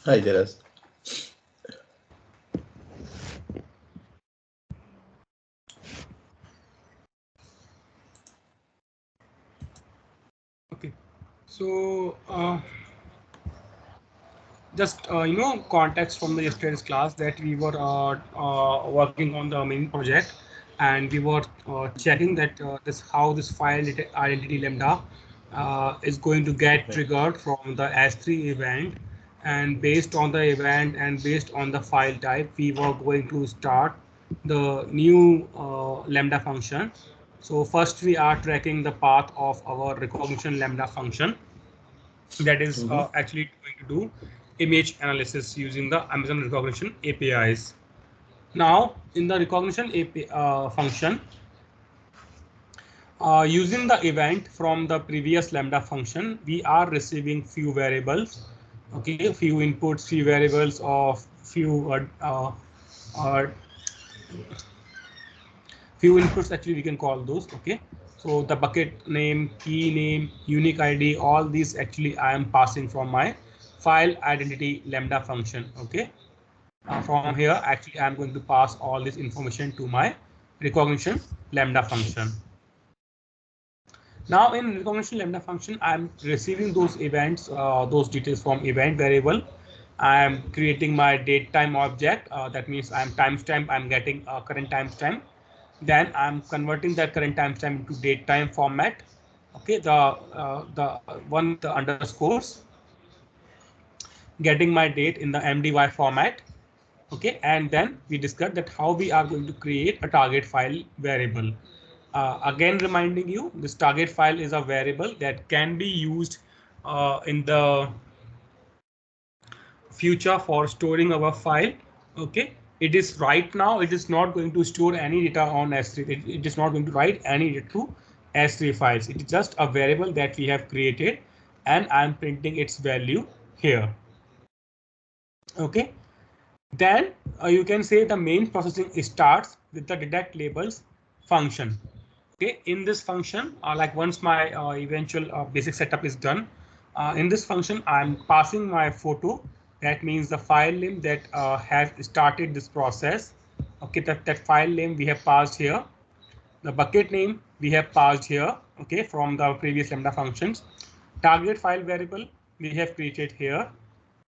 Hi, Jaras. Okay, so just context from the yesterday's class that we were working on the main project, and we were checking that this how this file identity lambda is going to get triggered from the S3 event, and based on the event and based on the file type, we were going to start the new lambda function. So first we are tracking the path of our recognition lambda function that is actually going to do image analysis using the Amazon recognition APIs. Now, in the recognition API function, using the event from the previous lambda function, we are receiving few variables, okay, few inputs, few variables of uh, few inputs actually we can call those. Okay, so the bucket name, key name, unique ID, all these actually I am passing from my file identity lambda function. Okay, from here actually I am going to pass all this information to my recognition lambda function. Now in recognition lambda function, I am receiving those events, those details from event variable. I am creating my date time object. That means I am timestamp. I'm getting a current timestamp. Then I'm converting that current timestamp into date time format. Okay, the one with the underscores, getting my date in the MDY format. Okay, and then we discussed that how we are going to create a target file variable. Again, reminding you, this target file is a variable that can be used in the future for storing our file. Okay, it is right now, it is not going to store any data on S3. It is not going to write any data to S3 files. It is just a variable that we have created, and I'm printing its value here. Okay, then you can say the main processing starts with the detect labels function. Okay, in this function, like once my eventual basic setup is done, in this function I'm passing my photo. That means the file name that has started this process. Okay, that file name we have passed here. The bucket name we have passed here. Okay, from the previous lambda functions. Target file variable we have created here.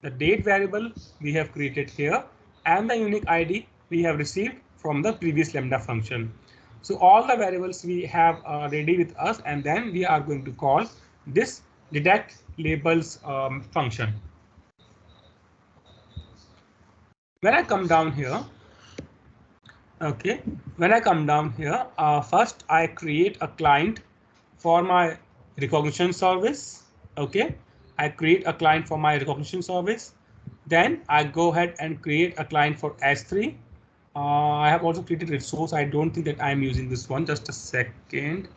The date variable we have created here, and the unique ID we have received from the previous lambda function. So all the variables we have ready with us, and then we are going to call this detect labels function. When I come down here, okay, when I come down here, first I create a client for my recognition service. Okay, I create a client for my recognition service. Then I go ahead and create a client for S3. I have also created resource. I don't think that I'm using this one. Just a second.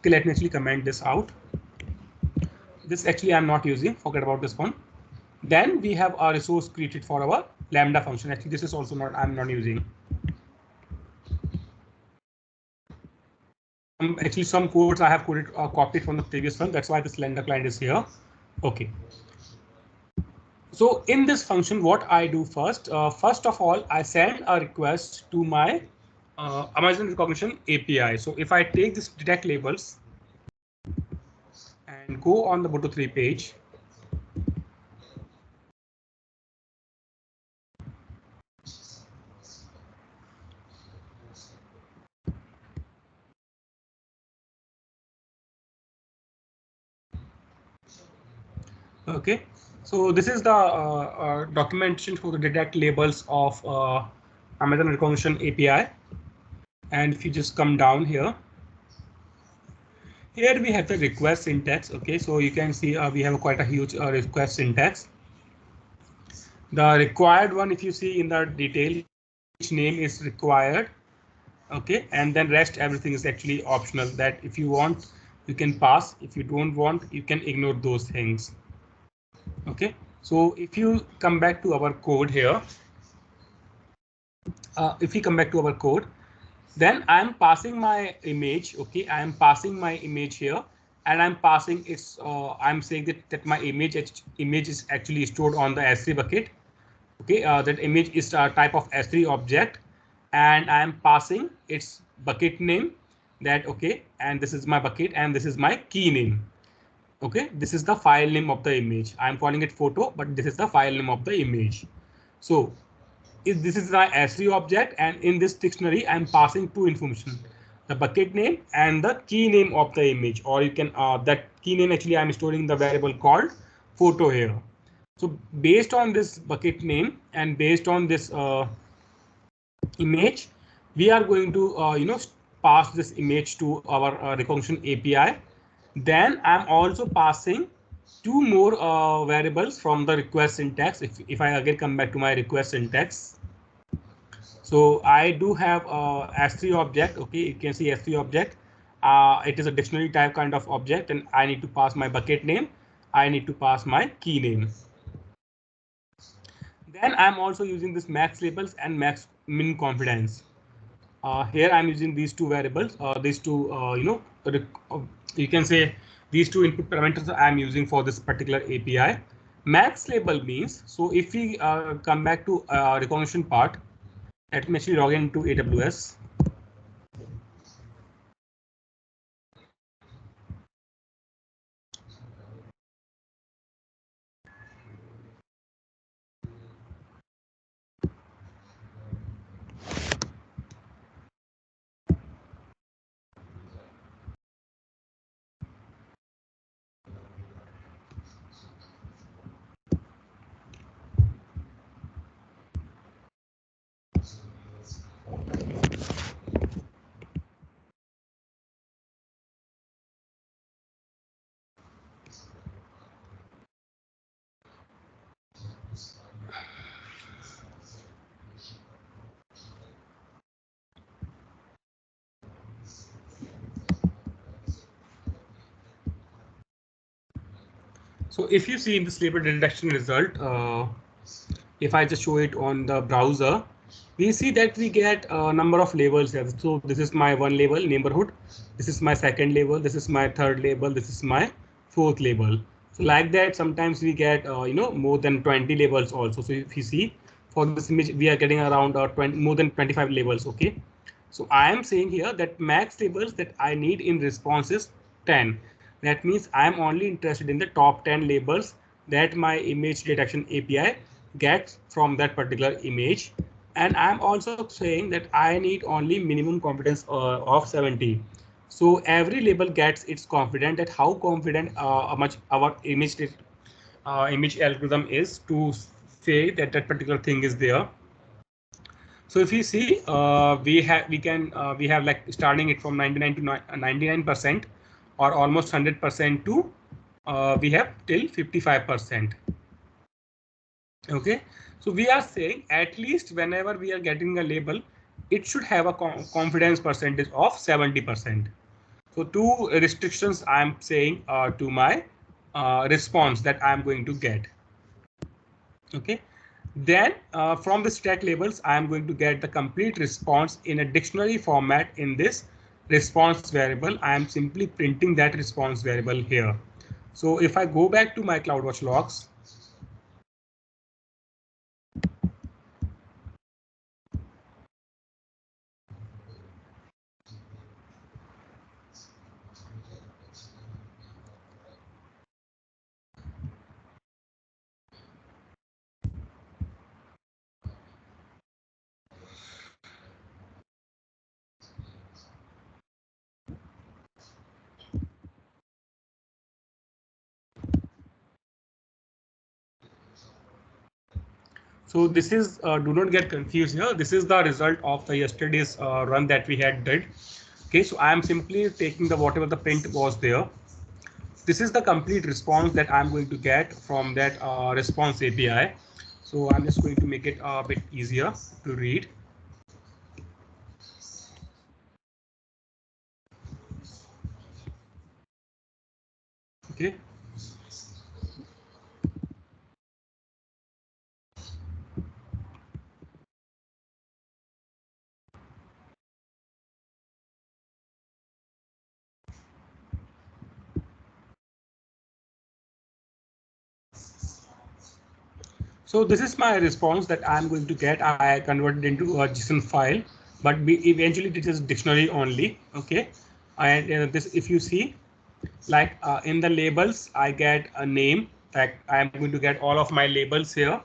Okay, let me actually comment this out. This actually I'm not using. Forget about this one. Then we have a resource created for our lambda function. Actually, this is also not, I'm not using. Actually, some codes I have coded copied from the previous one. That's why this lambda client is here. Okay. So in this function, what I do first, first of all, I send a request to my Amazon recognition API. So if I take this detect labels and go on the Boto3 page, okay, so this is the documentation for the detect labels of Amazon recognition API. And if you just come down here, here we have the request syntax. Okay, so you can see we have quite a huge request syntax. The required one, if you see in the detail, each name is required. Okay, and then rest everything is actually optional, that if you want you can pass, if you don't want you can ignore those things. Okay, so if you come back to our code here, if we come back to our code, then I'm passing my image. Okay, I am passing my image here, and I'm passing its I'm saying that my image is actually stored on the S3 bucket. Okay, that image is a type of S3 object, and I am passing its bucket name. That okay, and this is my bucket, and this is my key name. Okay, this is the file name of the image. I'm calling it photo, but this is the file name of the image. So if this is my S3 object, and in this dictionary, I'm passing two information, the bucket name and the key name of the image, or you can that key name actually I'm storing the variable called photo here. So based on this bucket name and based on this image, we are going to pass this image to our recognition API. Then I'm also passing two more variables from the request syntax. If I again come back to my request syntax, so I do have a S3 object. Okay, you can see S3 object. It is a dictionary type kind of object, and I need to pass my bucket name. I need to pass my key name. Then I'm also using this max labels and max min confidence. Here I'm using these two variables, these two, you can say these two input parameters I'm using for this particular API. Max label means, so if we come back to recognition part, let me actually log into AWS. So if you see in this label detection result, if I just show it on the browser, we see that we get a number of labels here. So this is my one label, neighborhood. This is my second label. This is my third label. This is my fourth label. So like that, sometimes we get more than 20 labels also. So if you see for this image, we are getting around 20, more than 25 labels. Okay. So I am saying here that max labels that I need in response is 10. That means I am only interested in the top 10 labels that my image detection API gets from that particular image. And I'm also saying that I need only minimum confidence of 70. So every label gets its confidence, that how confident how much our image algorithm is to say that that particular thing is there. So if you see, we have like starting it from 99 to 99%, or almost 100% to we have till 55%. Okay, so we are saying at least whenever we are getting a label, it should have a confidence percentage of 70%. So two restrictions I'm saying to my response that I'm going to get. Okay, then from the stack labels, I am going to get the complete response in a dictionary format in this response variable. I am simply printing that response variable here. So if I go back to my CloudWatch logs, so this is, do not get confused here. This is the result of the yesterday's run that we had did. Okay, so I am simply taking the whatever the print was there. This is the complete response that I'm going to get from that response API. So I'm just going to make it a bit easier to read. Okay. So this is my response that I'm going to get. I converted into a JSON file, but eventually it is dictionary only. OK, and this, if you see, like in the labels, I get a name. Like I'm going to get all of my labels here.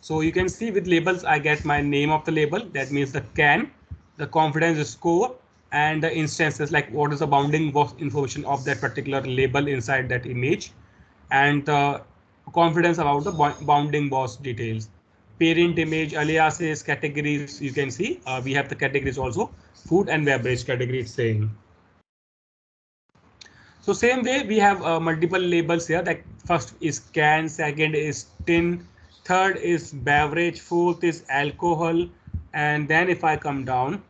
So you can see with labels, I get my name of the label. That means the can, the confidence score, and the instances, like what is the bounding box information of that particular label inside that image, and the confidence about the bounding box details. Parent image, aliases, categories. You can see we have the categories also, food and beverage category it's saying. So same way we have multiple labels here. Like first is can, second is tin, third is beverage, fourth is alcohol, and then if I come down,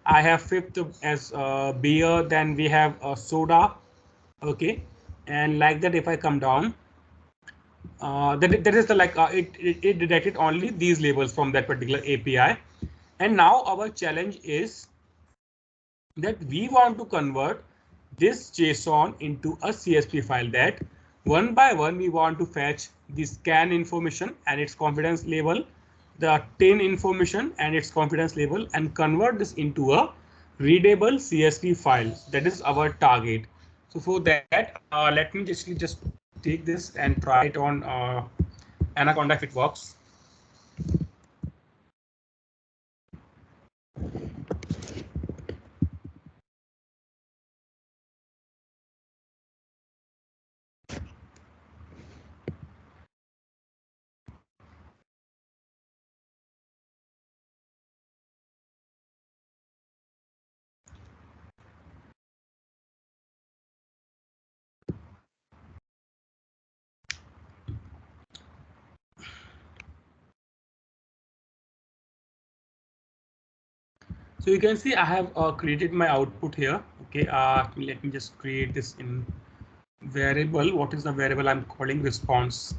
I have fifth as beer. Then we have soda. Okay, and like that if I come down, that is the like it detected only these labels from that particular API. And now our challenge is that we want to convert this JSON into a CSV file, that one by one we want to fetch the scan information and its confidence level, the tin information and its confidence level, and convert this into a readable CSV file. That is our target. So for that, let me just take this and try it on Anaconda if it works. So you can see I have created my output here. Okay, let me just create this in variable. What is the variable I'm calling response?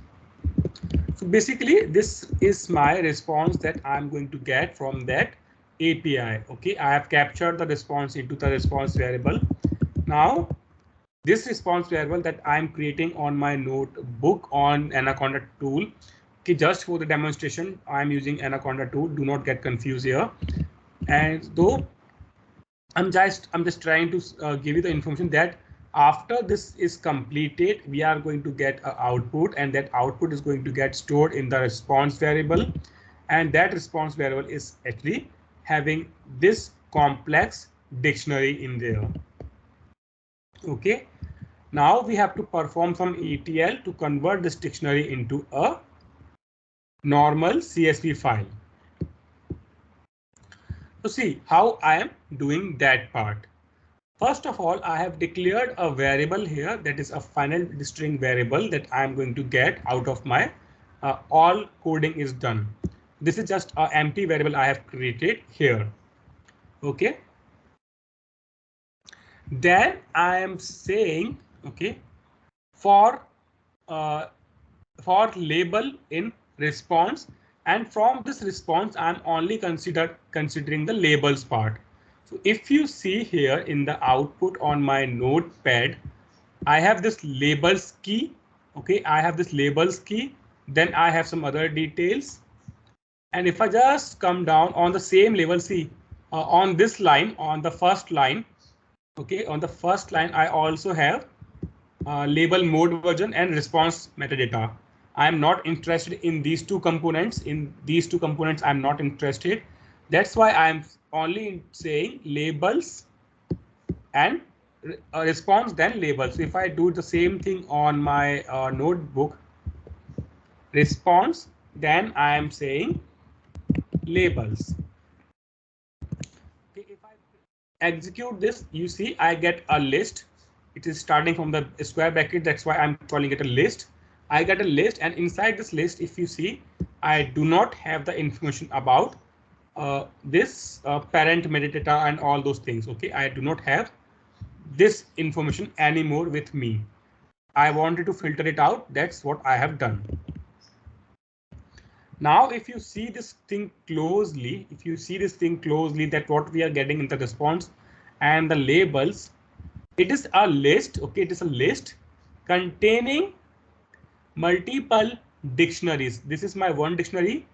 So basically this is my response that I'm going to get from that API. Okay, I have captured the response into the response variable. Now this response variable that I'm creating on my notebook on Anaconda tool. Okay, just for the demonstration, I'm using Anaconda tool. Do not get confused here. And though I'm just trying to give you the information that after this is completed, we are going to get an output, and that output is going to get stored in the response variable, and that response variable is actually having this complex dictionary in there. Okay, now we have to perform some ETL to convert this dictionary into a normal CSV file. So see how I am doing that part. First of all, I have declared a variable here that is a final string variable that I am going to get out of my all coding is done. This is just an empty variable I have created here. Okay. Then I am saying, okay, for label in response, and from this response I'm only considering the labels part. So if you see here in the output on my notepad, I have this labels key. Okay, I have this labels key. Then I have some other details. And if I just come down on the same label, see on this line, on the first line. Okay, on the first line, I also have label mode version and response metadata. I am not interested in these two components. In these two components, I'm not interested. That's why I'm only saying labels and response then labels. So if I do the same thing on my notebook, response, then I am saying labels. Okay, if I execute this, you see I get a list. It is starting from the square bracket. That's why I'm calling it a list. I get a list, and inside this list, if you see, I do not have the information about this parent metadata and all those things. Okay, I do not have this information anymore with me. I wanted to filter it out. That's what I have done. Now, if you see this thing closely, that what we are getting in the response and the labels, it is a list. Okay, it is a list containing multiple dictionaries. This is my one dictionary.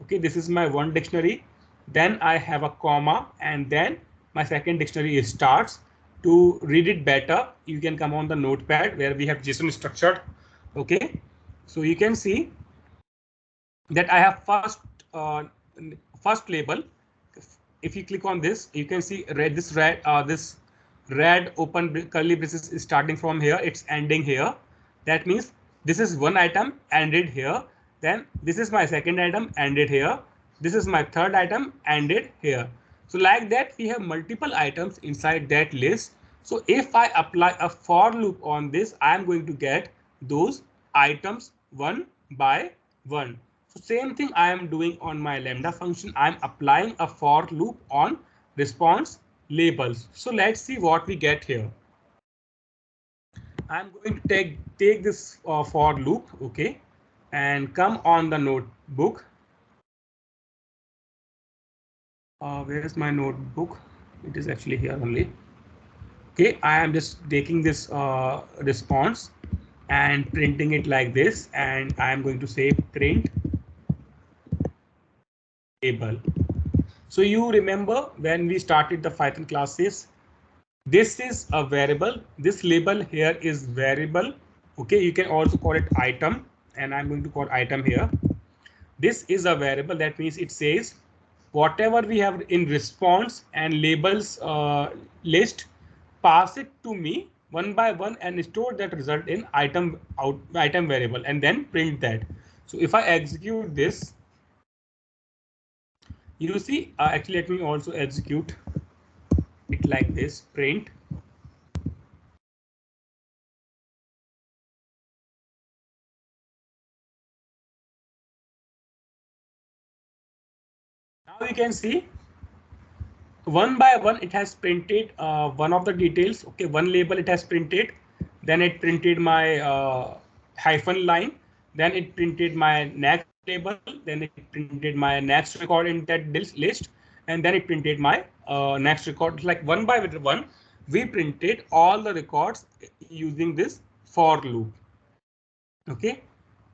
Okay, this is my one dictionary. Then I have a comma, and then my second dictionary starts. To read it better, you can come on the notepad where we have JSON structured. Okay, so you can see that I have first label. If you click on this, you can see this red open curly braces is starting from here. It's ending here. That means this is one item ended here. Then this is my second item ended here. This is my third item ended here. So like that, we have multiple items inside that list. So if I apply a for loop on this, I am going to get those items one by one. So same thing I am doing on my lambda function. I am applying a for loop on response labels. So let's see what we get here. I'm going to take this for loop, okay, and come on the notebook. Where is my notebook? It is actually here only. Okay, I am just taking this response and printing it like this, and I am going to say print label. So you remember when we started the Python classes, this is a variable. This label here is variable. Okay, you can also call it item, and I'm going to call item here. This is a variable. That means it says whatever we have in response and labels list, pass it to me one by one and store that result in item variable, and then print that. So if I execute this, you see, actually let me also execute it like this, print. Now you can see one by one it has printed one of the details. Okay, one label it has printed, then it printed my hyphen line, then it printed my next label, then it printed my next record in that list, and then it printed my next record. Like one by one we printed all the records using this for loop. Okay,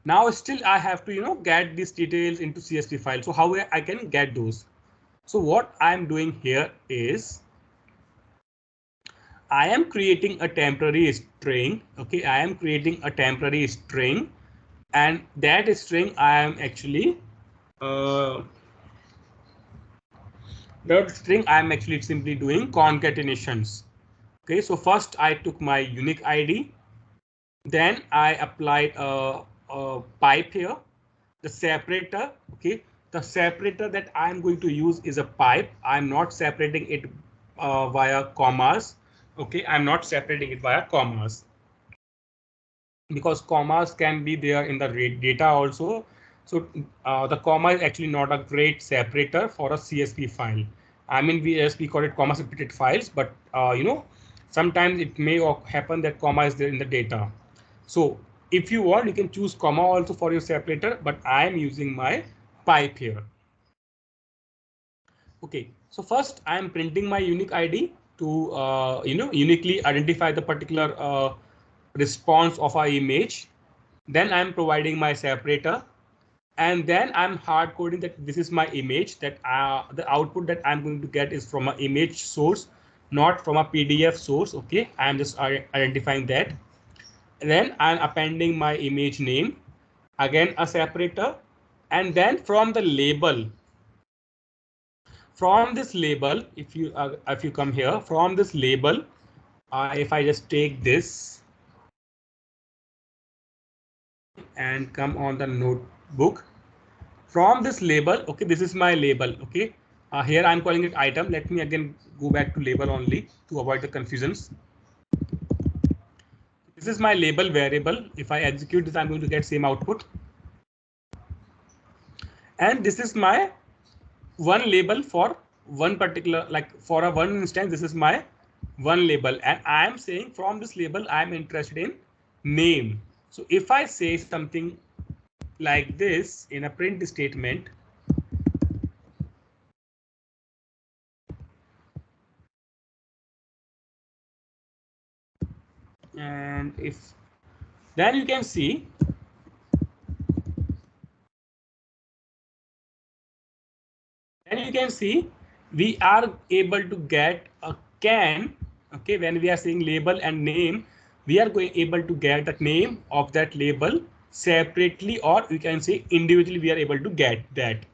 now still I have to get these details into CSV file. So how I can get those? So what I'm doing here is I am creating a temporary string. Okay, I am creating a temporary string, and that string I am actually simply doing concatenations. Okay, so first I took my unique ID, then I applied a pipe here, the separator. Okay, the separator that I'm going to use is a pipe. I'm not separating it via commas. Okay, I'm not separating it via commas because commas can be there in the data also. So the comma is actually not a great separator for a CSV file. I mean, we call it comma separated files, but sometimes it may happen that comma is there in the data. So if you want, you can choose comma also for your separator, but I am using my pipe here. Okay, so first I am printing my unique ID to uniquely identify the particular response of our image. Then I'm providing my separator, and then I'm hard coding that this is my image, that the output that I'm going to get is from an image source, not from a PDF source. Okay, I'm just identifying that. Then I'm appending my image name, again a separator, and then from the label, from this label, if you come here from this label, if I just take this and come on the notebook, from this label, okay, this is my label. Okay, here I'm calling it item. Let me again go back to label only to avoid the confusions. This is my label variable. If I execute this, I'm going to get same output. And this is my one label for one particular, like for a one instance, this is my one label, and I am saying from this label I am interested in name. So if I say something like this in a print statement, and if then you can see Then you can see we are able to get a can. Okay, when we are saying label and name, we are going able to get the name of that label separately, or you can say individually we are able to get that.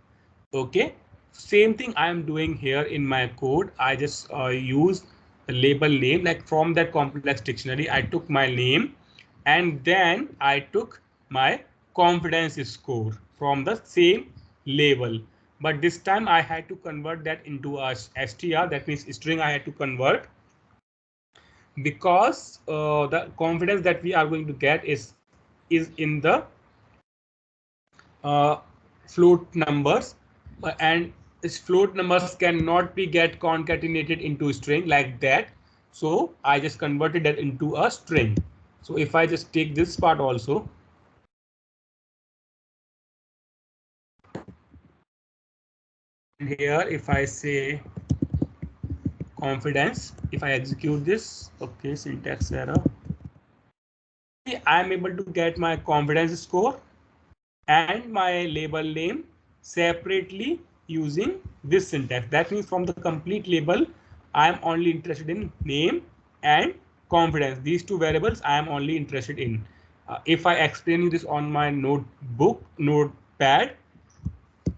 Okay, same thing I am doing here in my code. I just use the label name, like from that complex dictionary I took my name, and then I took my confidence score from the same label. But this time I had to convert that into a str, that means string I had to convert, because the confidence that we are going to get is in the uh, float numbers, and this float numbers cannot be get concatenated into string like that. So I just converted that into a string. So if I just take this part also, and here if I say confidence, if I execute this, okay, syntax error, I am able to get my confidence score and my label name separately using this syntax. That means from the complete label, I am only interested in name and confidence. These two variables I am only interested in. If I explain you this on my notepad,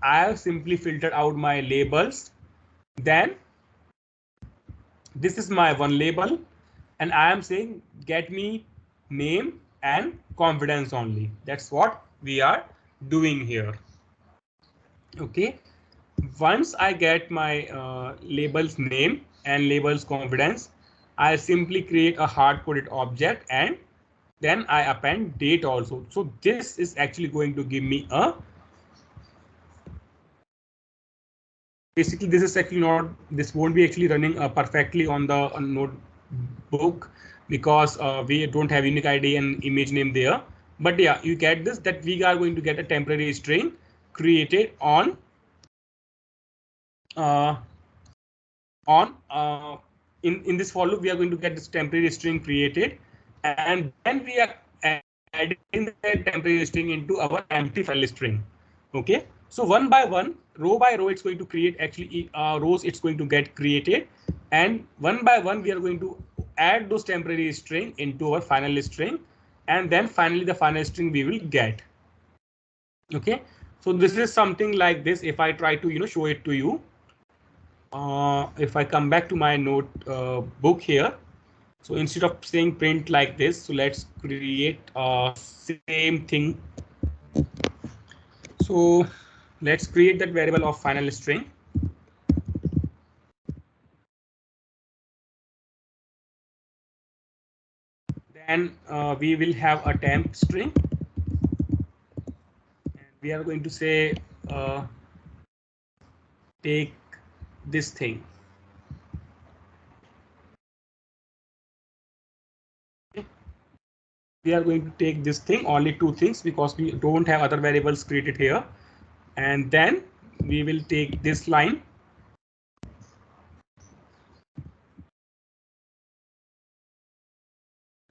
I have simply filtered out my labels. Then this is my one label, and I am saying get me name and confidence only. That's what we are doing here. Okay, once I get my labels name and labels confidence, I simply create a hard-coded object, and then I append date also. So this is actually going to give me a, basically this is actually not, this won't be actually running perfectly on the notebook, because we don't have unique ID and image name there. But yeah, you get this, that we are going to get a temporary string created on uh, in this for loop. We are going to get this temporary string created, and then we are adding that temporary string into our empty file string. Okay, so one by one, row by row, it's going to create actually rows, it's going to get created, and one by one we are going to add those temporary string into our final string, and then finally the final string we will get. Okay, so this is something like this. If I try to show it to you, if I come back to my note book here, so instead of saying print like this, so let's create same thing. So let's create that variable of final string. Then we will have a temp string, and we are going to say take this thing. We are going to take this thing, only two things, because we don't have other variables created here. And then we will take this line,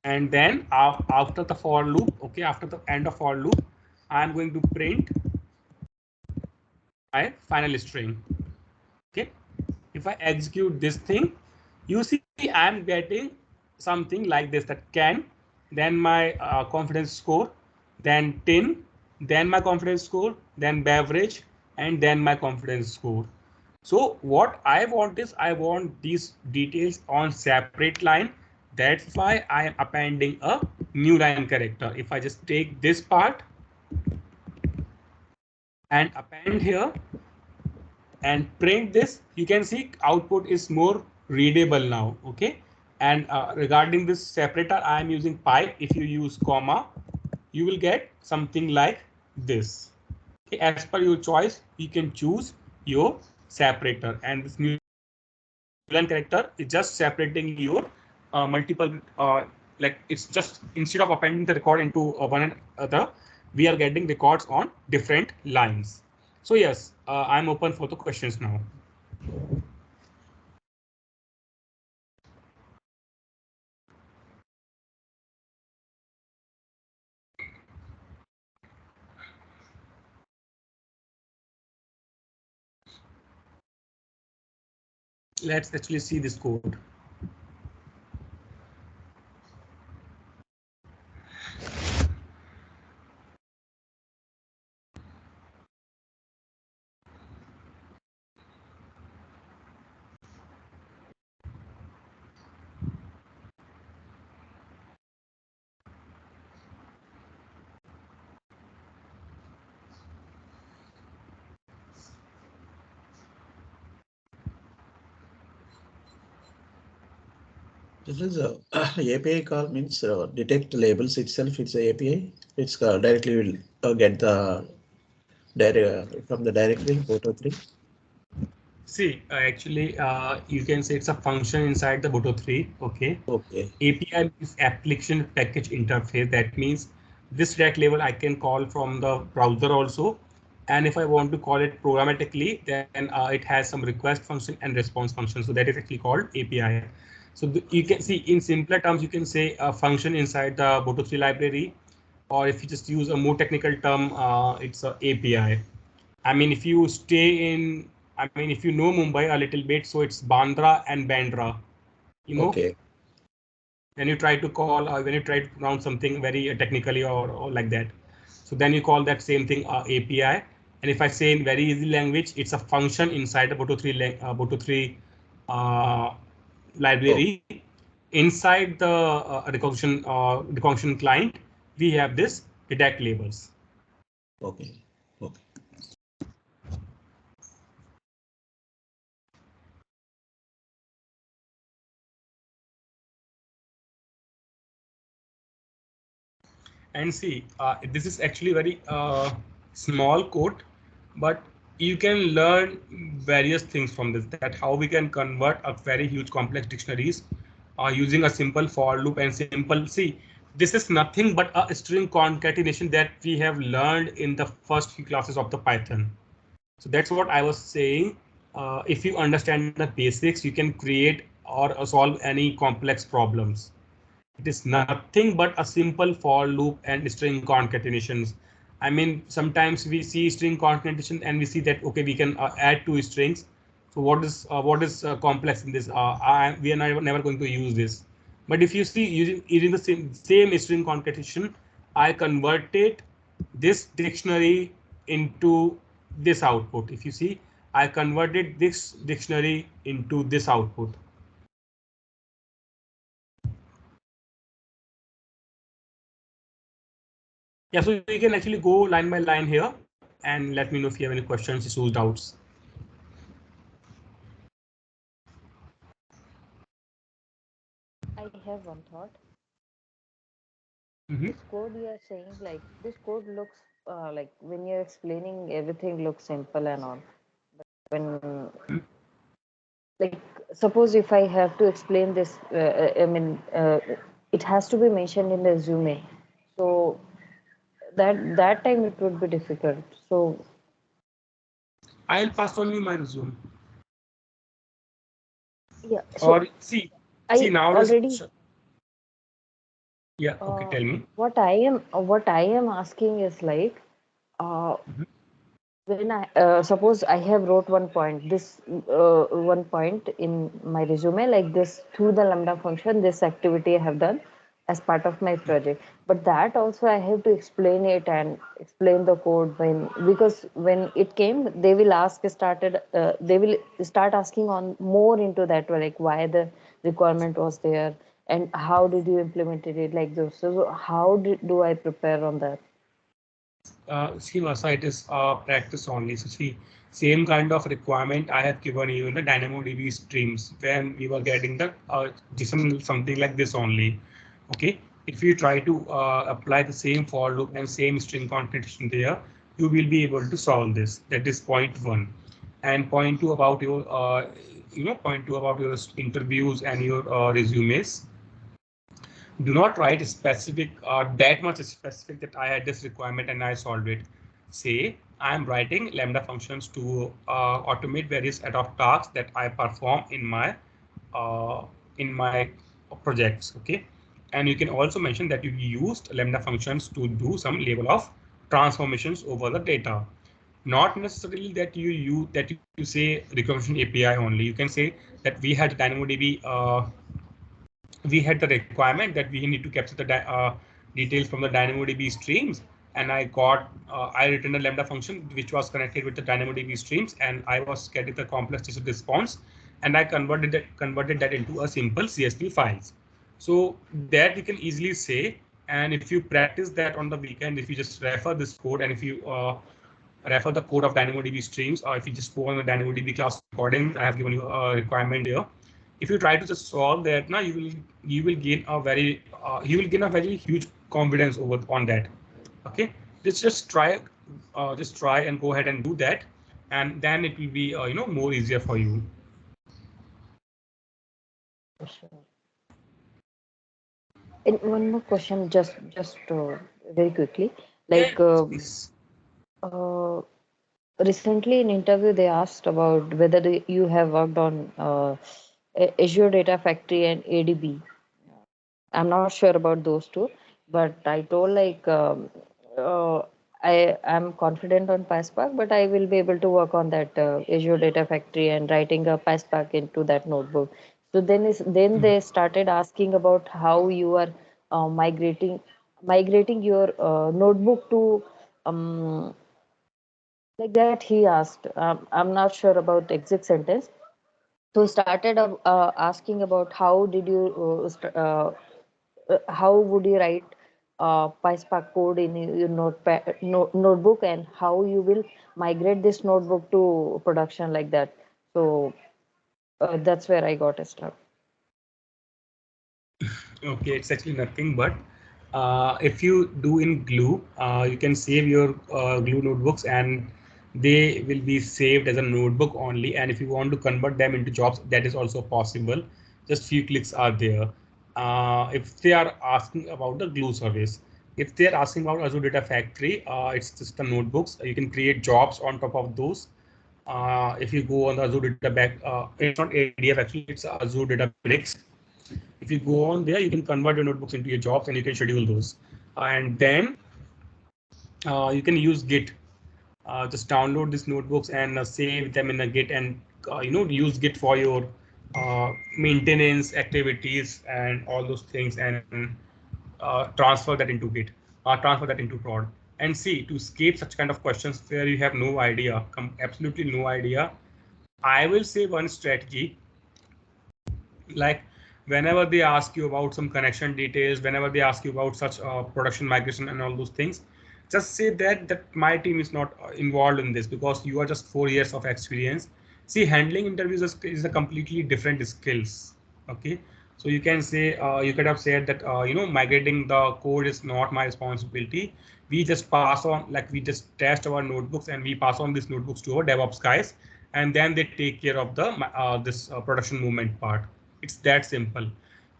and then after the for loop, okay, after the end of for loop, I'm going to print my final string. Okay, if I execute this thing, you see I'm getting something like this, that can, then my confidence score, then tin, then my confidence score, then beverage, and then my confidence score. So what I want is, I want these details on separate line. That's why I am appending a new line character. If I just take this part and append here and print this, you can see output is more readable now. Okay, and regarding this separator, I am using pipe. If you use comma, you will get something like this. Okay, as per your choice, you can choose your separator, and this new line character is just separating your multiple, like it's just, instead of appending the record into one another, we are getting records on different lines. So yes, I'm open for the questions now. let's actually see this code. This is a API call means detect labels itself. It's a API. It's directly will get the from the directory Boto3. See, actually, you can say it's a function inside the Boto3. Okay. Okay. API is application package interface. That means this React label I can call from the browser also. And if I want to call it programmatically, then it has some request function and response function. So that is actually called API. So you can see in simpler terms, you can say a function inside the Boto3 library, or if you just use a more technical term, it's a API. I mean, if you stay in, I mean, if you know Mumbai a little bit, so it's Bandra and Bandra, you know. Okay. When you try to call or when you try to pronounce something very technically or like that, so then you call that same thing API. And if I say in very easy language, it's a function inside the Boto3 Oh, library. Inside the recognition client, we have this redact labels. okay. Okay. And see, this is actually very small code, but you can learn various things from this, that how we can convert a very huge complex dictionaries using a simple for loop and simple. See, this is nothing but a string concatenation that we have learned in the first few classes of the Python. So that's what I was saying. If you understand the basics, you can create or solve any complex problems. It is nothing but a simple for loop and string concatenations. I mean, sometimes we see string concatenation and we see that, okay, we can add two strings. So what is complex in this? We are never going to use this. But if you see using the same string concatenation, I converted this dictionary into this output. If you see, I converted this dictionary into this output. Yeah, so you can actually go line by line here and let me know if you have any questions, issues, doubts. I have one thought. Mm-hmm. This code you are saying, like this code looks like when you're explaining everything looks simple and all. But when like suppose if I have to explain this, I mean, it has to be mentioned in the resume. So that time it would be difficult. So I'll pass on you my resume. yeah. So Or see I nowadays. already Yeah. Okay. Tell me. what I am asking is like uh, Mm-hmm. when I suppose I have wrote one point, this one point in my resume like this through the lambda function, this activity I have done as part of my project. But that also I have to explain it and explain the code when because when it came, they will start asking on more into that like why the requirement was there and how did you implement it like this. So how do I prepare on that? See, Vasa, it is practice only. So see, same kind of requirement I have given you in the DynamoDB streams when we were getting the something like this only. Okay, if you try to apply the same for loop and same string concatenation there, you will be able to solve this. That is point one. And point two about your point two about your interviews and your resumes. Do not write specific that much specific that I had this requirement and I solved it. Say I am writing lambda functions to automate various ad hoc tasks that I perform uh, in my projects. Okay, and you can also mention that you used lambda functions to do some level of transformations over the data. Not necessarily that you say recognition API only. You can say that we had DynamoDB. We had the requirement that we need to capture the details from the DynamoDB streams, and I returned a Lambda function which was connected with the DynamoDB streams, and I was getting the complex tissue response, and I converted that into a simple CSV files. So that you can easily say, and if you practice that on the weekend, if you just refer this code, and if you refer the code of DynamoDB streams, or if you just go on the DynamoDB class recording, I have given you a requirement here. If you try to just solve that, now you will gain a very huge confidence over on that. Okay, just try and go ahead and do that, and then it will be more easier for you. Sure. And one more question, just very quickly, like recently in interview they asked about whether you have worked on Azure Data Factory and ADB. I'm not sure about those two, but I told like I am confident on PySpark, but I will be able to work on that Azure Data Factory and writing a PySpark into that notebook. So then they started asking about how you are migrating your notebook to like that. He asked. I'm not sure about the exact sentence. So started asking about how did you how would you write PySpark code in your notebook, and how you will migrate this notebook to production like that. So that's where I got stuck. Okay, it's actually nothing but if you do in Glue, you can save your Glue notebooks, and they will be saved as a notebook only. And if you want to convert them into jobs, that is also possible. Just few clicks are there. If they are asking about the Glue service, if they are asking about Azure Data Factory, it's just the notebooks. You can create jobs on top of those. If you go on the Azure Data it's not ADF actually, it's Azure Databricks. If you go on there, you can convert your notebooks into your jobs, and you can schedule those. And then you can use Git. Just download these notebooks and save them in a Git, and use Git for your maintenance activities and all those things, and transfer that into Git, transfer that into prod. And see, to escape such kind of questions where you have no idea, absolutely no idea, I will say one strategy. Like, whenever they ask you about some connection details, whenever they ask you about such production migration and all those things, just say that my team is not involved in this, because you are just 4 years of experience. See, handling interviews is a completely different skills. Okay, so you can say, you could have said that migrating the code is not my responsibility. We just pass on, like, we just test our notebooks, and we pass on these notebooks to our DevOps guys, and then they take care of the this production movement part. It's that simple.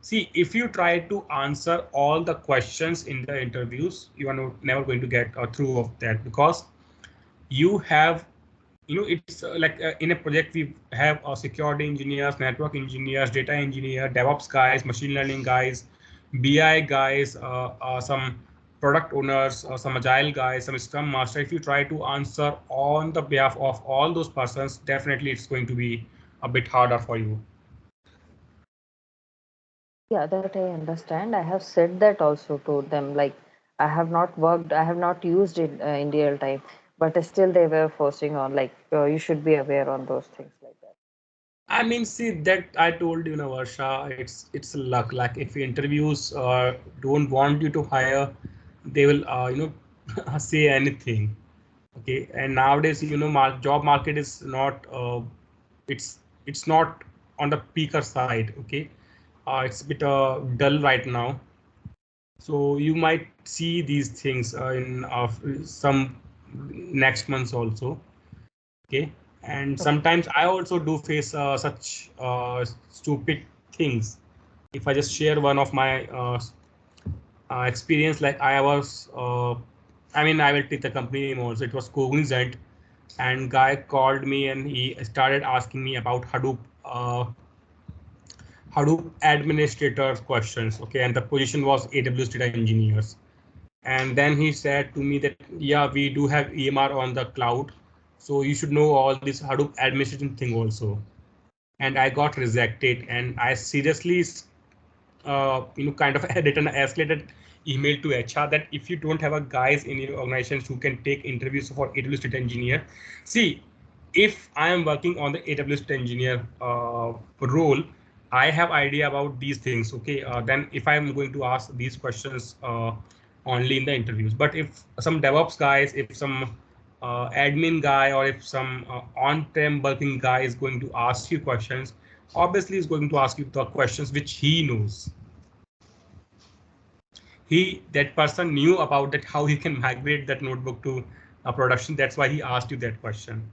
See, if you try to answer all the questions in the interviews, you are never going to get through of that, because you have, it's like in a project we have security engineers, network engineers, data engineer, DevOps guys, machine learning guys, BI guys, some product owners, some agile guys, some scrum master. If you try to answer on the behalf of all those persons, definitely it's going to be a bit harder for you. Yeah, that I understand. I have said that also to them. Like, I have not worked, I have not used it in real time, but still they were forcing on, like, you should be aware on those things like that. I mean, see, that I told you, Varsha, it's luck. Like, if interviews don't want you to hire, they will say anything. Okay, and nowadays, job market is not it's not on the peaker side. Okay, it's a bit dull right now. So you might see these things in some next months also. Okay, and sometimes I also do face such stupid things. If I just share one of my experience, like I was I mean, I will take the company name also. It was Cognizant, and guy called me and he started asking me about Hadoop administrator questions. Okay, and the position was AWS data engineers. And then he said to me that, yeah, we do have EMR on the cloud, So you should know all this Hadoop administration thing also. And I got rejected, and I seriously kind of written an escalated email to HR that if you don't have a guys in your organization who can take interviews for AWS data engineer, see, if I am working on the AWS data engineer role, I have idea about these things. Okay, then if I am going to ask these questions only in the interviews, but if some DevOps guys, if some admin guy, or if some on-prem working guy is going to ask you questions, obviously is going to ask you the questions which he knows. That person knew about that, how he can migrate that notebook to a production. That's why he asked you that question.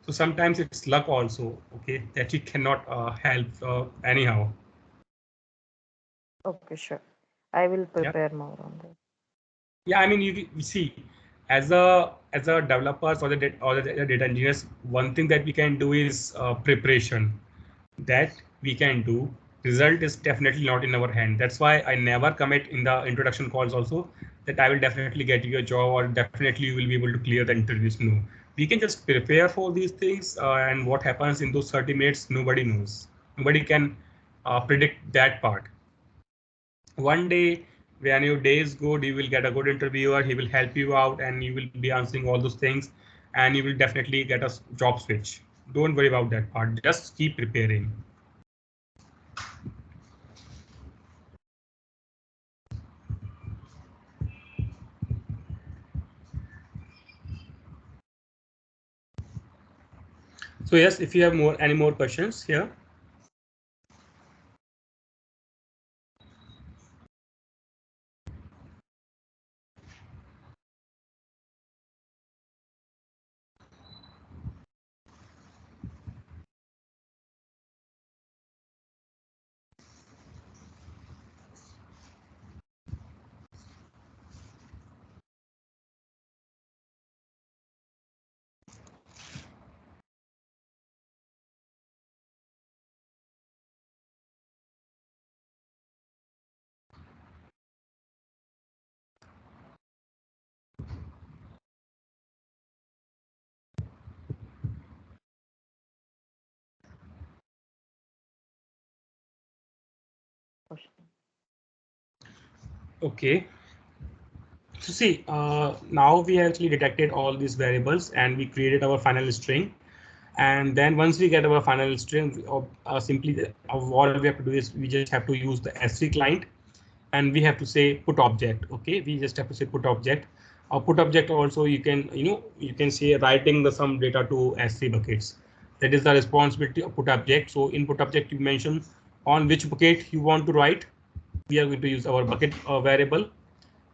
So sometimes it's luck also, okay, that you cannot help anyhow. Okay, sure. I will Yeah. prepare more on that. Yeah, I mean, you see, as a developers or the data engineers, one thing that we can do is preparation. That we can do. Result is definitely not in our hand. That's why I never commit in the introduction calls also that I will definitely get you a job or definitely you will be able to clear the interviews. No, we can just prepare for these things, and what happens in those 30 minutes, nobody knows. Nobody can predict that part. One day, when your day is good, you will get a good interviewer. He will help you out, and you will be answering all those things, and you will definitely get a job switch. Don't worry about that part. Just keep preparing. So yes, if you have any more questions here. Okay. So see, now we actually detected all these variables and we created our final string. And then once we get our final string, simply what we have to do is we just have to use the S3 client, and we have to say put object. Okay, we just have to say put object. Put object also you can say writing the some data to S3 buckets. That is the responsibility of put object. So in put object you mention on which bucket you want to write. We are going to use our bucket variable,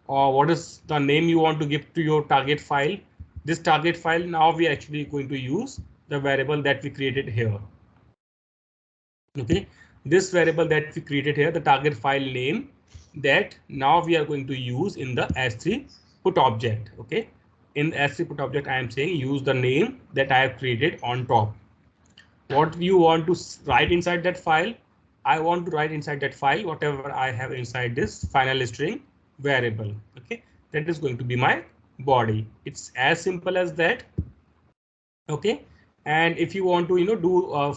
or what is the name you want to give to your target file. This target file, now we are actually going to use the variable that we created here. Okay, this variable that we created here, the target file name, that now we are going to use in the S3 put object. Okay, in the S3 put object, I am saying use the name that I have created on top. What you want to write inside that file, I want to write inside that file whatever I have inside this final string variable. Okay, that is going to be my body. It's as simple as that. Okay, and if you want to do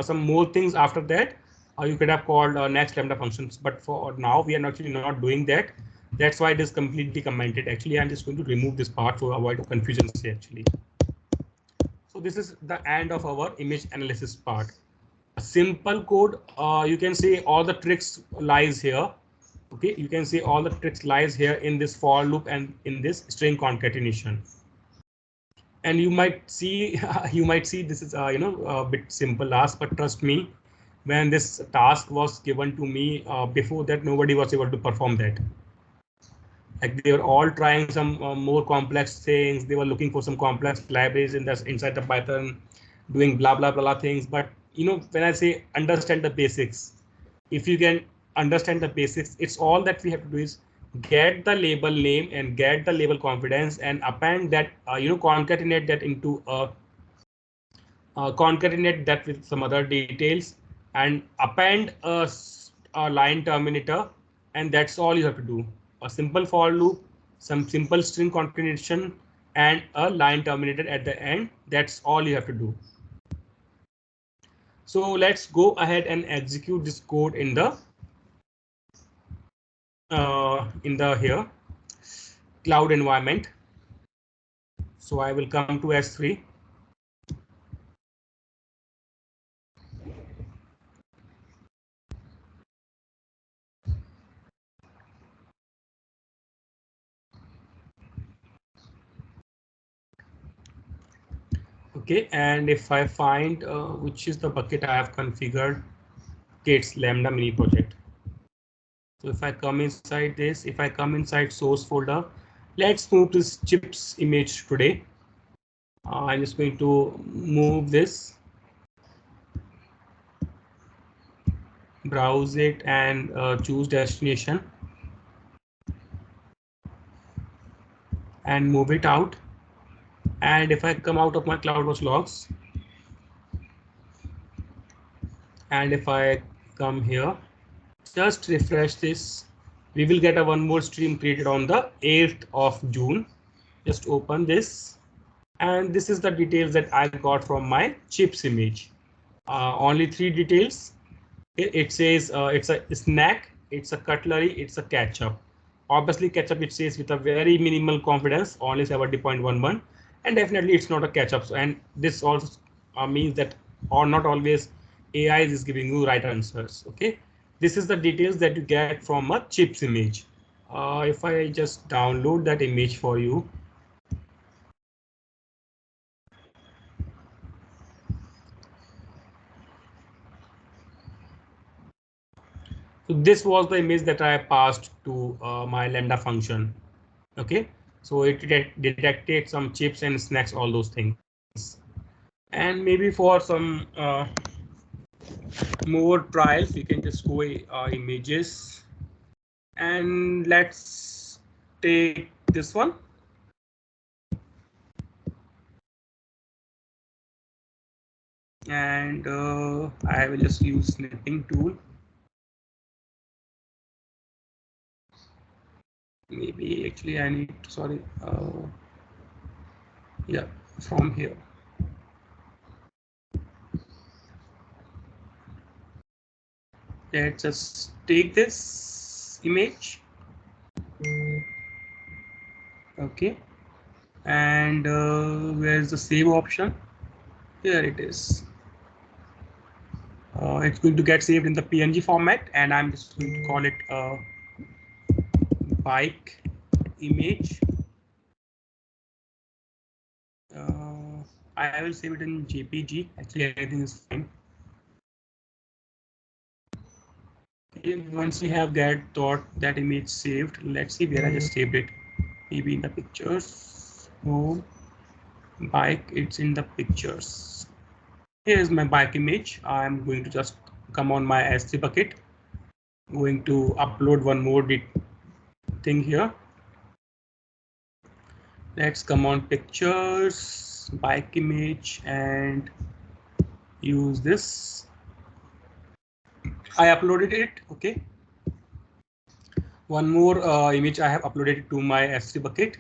some more things after that, you could have called next lambda functions, but for now we are actually not doing that. That's why it is completely commented. Actually, I'm just going to remove this part to avoid confusion actually. So this is the end of our image analysis part. A simple code, you can say all the tricks lies here. Okay, you can say all the tricks lies here in this for loop and in this string concatenation. And you might see this is a bit simple task, but trust me, when this task was given to me, before that nobody was able to perform that. Like they were all trying some more complex things. They were looking for some complex libraries inside the Python, doing blah blah blah things. But when I say understand the basics, if you can understand the basics, it's all that we have to do is get the label name and get the label confidence and append that, concatenate that into a concatenate that with some other details and append a line terminator, and that's all you have to do. A simple for loop, some simple string concatenation, and a line terminator at the end. That's all you have to do. So let's go ahead and execute this code in the here cloud environment. So I will come to S3. Okay, and if I find which is the bucket I have configured, okay, it's Lambda mini project. So if I come inside this, if I come inside source folder, let's move this chips image today. I'm just going to move this, browse it, and choose destination and move it out. And if I come out of my CloudWatch logs, and if I come here, just refresh this, we will get a one more stream created on the 8th of June. Just open this, and this is the details that I got from my chips image. Only 3 details. It says it's a snack, it's a cutlery, it's a ketchup. Obviously ketchup it says with a very minimal confidence, only 70.11, and definitely it's not a ketchup. And this also means that or not always AI is giving you right answers. Okay, this is the details that you get from a chips image. If I just download that image for you, so this was the image that I passed to my Lambda function. Okay, so it detected some chips and snacks, all those things. And maybe for some more trials, we can just go images, and let's take this one. And I will just use snipping tool. Maybe actually I need to, sorry, yeah, from here. Let's just take this image. Okay, and where's the save option? Here it is. It's going to get saved in the PNG format, and I'm just going to call it bike image. I will save it in JPG. Actually, everything is fine. Okay, once we have that image saved, let's see where I just saved it. Maybe in the pictures. Home, bike. It's in the pictures. Here's my bike image. I'm going to just come on my S3 bucket. Going to upload one more thing here. Let's come on pictures, bike image, and use this. I uploaded it. Okay. One more image I have uploaded to my S3 bucket.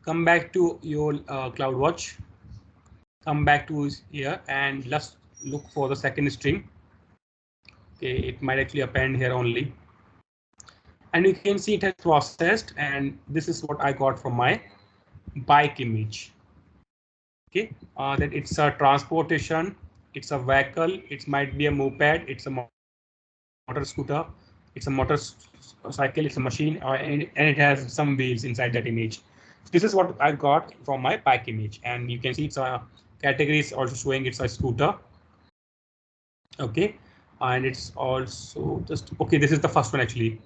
Come back to your CloudWatch. Come back to here and let's look for the second string. Okay, it might actually append here only. And you can see it has processed, and this is what I got from my bike image. Okay, that it's a transportation, it's a vehicle, it might be a moped, it's a motor scooter, it's a motorcycle, it's a machine, and it has some wheels inside that image. So this is what I got from my bike image, and you can see it's a category is also showing it's a scooter. Okay, and it's also just okay. This is the first one actually.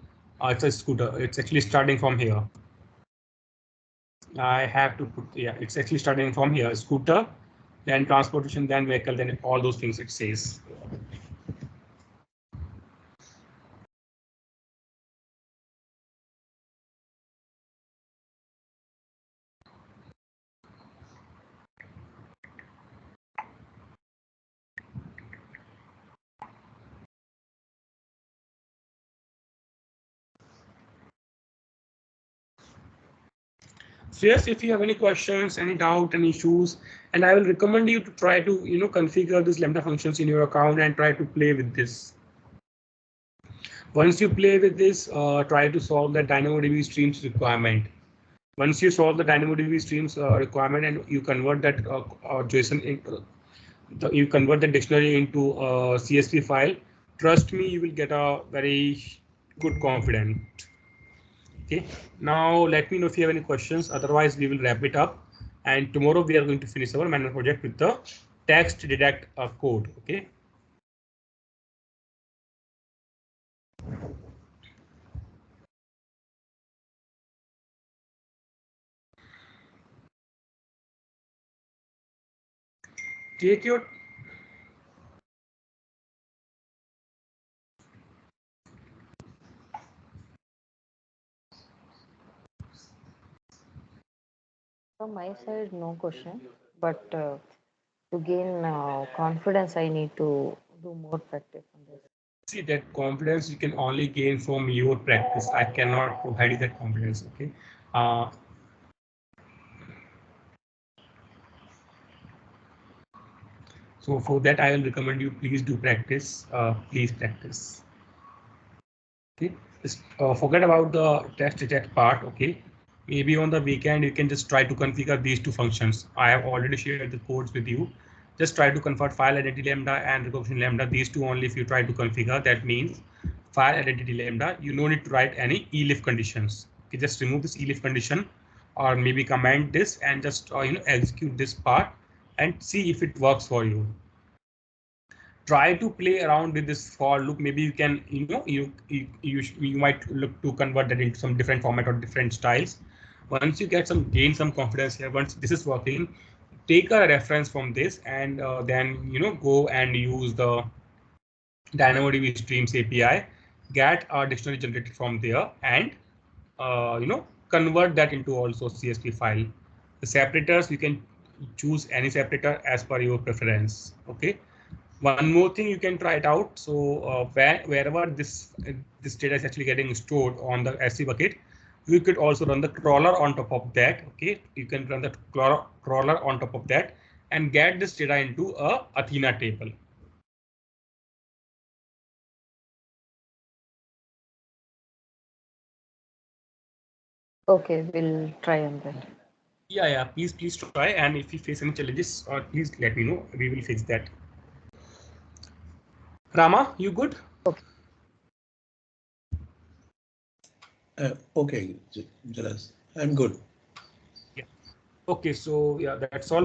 It's a scooter. It's actually starting from here. I have to put, yeah, it's actually starting from here, scooter, then transportation, then vehicle, then all those things it says. So yes, if you have any questions, any doubt, any issues, and I will recommend you to try to configure these Lambda functions in your account and try to play with this. Once you play with this, try to solve the DynamoDB streams requirement. Once you solve the DynamoDB streams requirement and you convert that JSON, you convert the dictionary into a CSV file, trust me, you will get a very good confidence. Okay, now let me know if you have any questions. Otherwise, we will wrap it up. And tomorrow we are going to finish our manual project with the text detect code. Okay. Take your From my side, no question. But to gain confidence, I need to do more practice on this. see that confidence you can only gain from your practice. I cannot provide you that confidence. Okay. Uh, so for that, I will recommend you please do practice. Please practice. Okay. Just forget about the text detect part. Okay. Maybe on the weekend you can just try to configure these two functions. I have already shared the codes with you. Just try to convert file identity lambda and recognition lambda. These two only if you try to configure. That means file identity lambda. You no need to write any elif conditions. Okay, just remove this elif condition, or maybe comment this and just execute this part and see if it works for you. Try to play around with this for loop. Maybe you can you might look to convert that into some different format or different styles. Once you get gain some confidence here, once this is working, take a reference from this and then go and use the DynamoDB streams API, get a dictionary generated from there, and convert that into also CSV file. The separators, you can choose any separator as per your preference. Okay. One more thing, you can try it out. So wherever this data is actually getting stored on the S3 bucket, you could also run the crawler on top of that. Okay, you can run the crawler on top of that and get this data into a Athena table. Okay, we'll try on that. Yeah. Please try. And if you face any challenges, please let me know. We will fix that. Rama, you good? Okay. Okay, Jalas, I'm good. Yeah. Okay. So yeah, that's all.